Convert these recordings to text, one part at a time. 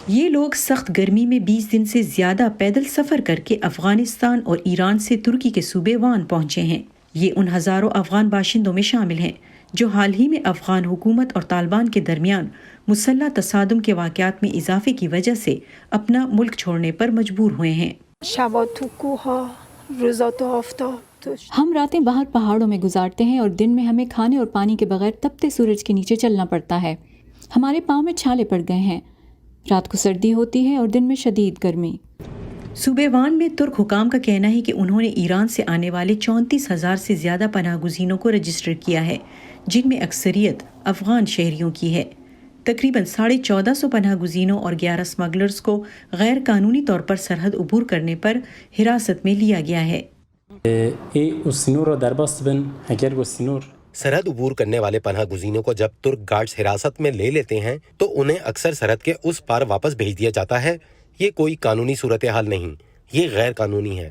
یہ لوگ سخت گرمی میں 20 دن سے زیادہ پیدل سفر کر کے افغانستان اور ایران سے ترکی کے صوبے وان پہنچے ہیں۔ یہ ان ہزاروں افغان باشندوں میں شامل ہیں جو حال ہی میں افغان حکومت اور طالبان کے درمیان مسلح تصادم کے واقعات میں اضافے کی وجہ سے اپنا ملک چھوڑنے پر مجبور ہوئے ہیں۔ ہم راتیں باہر پہاڑوں میں گزارتے ہیں اور دن میں ہمیں کھانے اور پانی کے بغیر تپتے سورج کے نیچے چلنا پڑتا ہے۔ ہمارے پاؤں میں چھالے پڑ گئے ہیں، رات کو سردی ہوتی ہے اور دن میں شدید گرمی۔ صوبے وان میں ترک حکام کا کہنا ہے کہ انہوں نے ایران سے آنے والے 34,000 سے زیادہ پناہ گزینوں کو رجسٹر کیا ہے، جن میں اکثریت افغان شہریوں کی ہے۔ تقریباً 1450 پناہ گزینوں اور 11 سمگلرز کو غیر قانونی طور پر سرحد عبور کرنے پر حراست میں لیا گیا ہے۔ سرحد عبور کرنے والے پناہ گزینوں کو جب ترک گارڈز حراست میں لے لیتے ہیں تو انہیں اکثر سرحد کے اس پار واپس بھیج دیا جاتا ہے۔ یہ کوئی قانونی صورتحال نہیں، یہ غیر قانونی ہے۔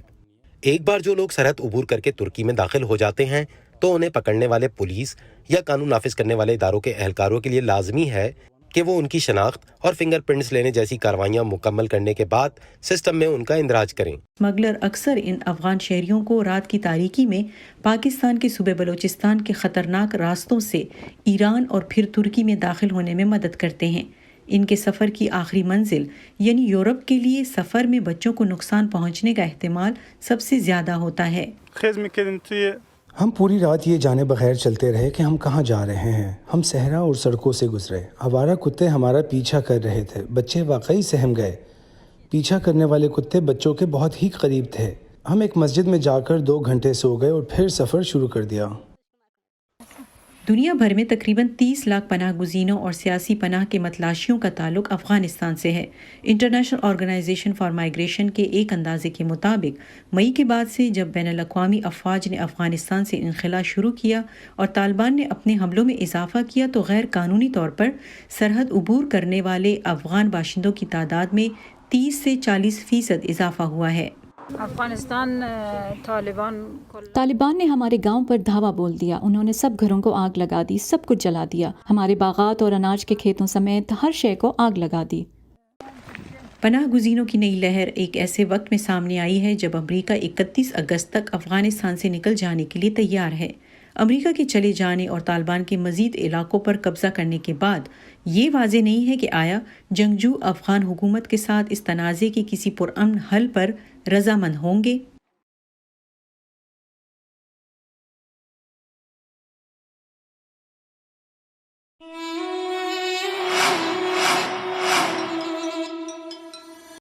ایک بار جو لوگ سرحد عبور کر کے ترکی میں داخل ہو جاتے ہیں تو انہیں پکڑنے والے پولیس یا قانون نافذ کرنے والے اداروں کے اہلکاروں کے لیے لازمی ہے کہ وہ ان کی شناخت اور فنگر پرنٹس لینے جیسی کاروائیاں مکمل کرنے کے بعد سسٹم میں ان کا اندراج کریں۔ اسمگلر اکثر ان افغان شہریوں کو رات کی تاریکی میں پاکستان کے صوبے بلوچستان کے خطرناک راستوں سے ایران اور پھر ترکی میں داخل ہونے میں مدد کرتے ہیں۔ ان کے سفر کی آخری منزل یعنی یورپ کے لیے سفر میں بچوں کو نقصان پہنچنے کا احتمال سب سے زیادہ ہوتا ہے۔ ہم پوری رات یہ جانے بغیر چلتے رہے کہ ہم کہاں جا رہے ہیں۔ ہم صحرا اور سڑکوں سے گزرے، آوارہ کتے ہمارا پیچھا کر رہے تھے، بچے واقعی سہم گئے۔ پیچھا کرنے والے کتے بچوں کے بہت ہی قریب تھے۔ ہم ایک مسجد میں جا کر 2 گھنٹے سو گئے اور پھر سفر شروع کر دیا۔ دنیا بھر میں تقریباً 30 لاکھ پناہ گزینوں اور سیاسی پناہ کے متلاشیوں کا تعلق افغانستان سے ہے۔ انٹرنیشنل آرگنائزیشن فار مائیگریشن کے ایک اندازے کے مطابق مئی کے بعد سے جب بین الاقوامی افواج نے افغانستان سے انخلا شروع کیا اور طالبان نے اپنے حملوں میں اضافہ کیا تو غیر قانونی طور پر سرحد عبور کرنے والے افغان باشندوں کی تعداد میں 30 سے 40% اضافہ ہوا ہے۔ طالبان نے ہمارے گاؤں پر دھاوا بول دیا، انہوں نے سب گھروں کو آگ لگا دی، سب کچھ جلا دیا، ہمارے باغات اور اناج کے کھیتوں سمیت ہر شے کو آگ لگا دی۔ پناہ گزینوں کی نئی لہر ایک ایسے وقت میں سامنے آئی ہے جب امریکہ 31 اگست تک افغانستان سے نکل جانے کے لیے تیار ہے۔ امریکہ کے چلے جانے اور طالبان کے مزید علاقوں پر قبضہ کرنے کے بعد یہ واضح نہیں ہے کہ آیا جنگجو افغان حکومت کے ساتھ اس تنازع کے کسی پرامن حل پر رضامند ہوں گے۔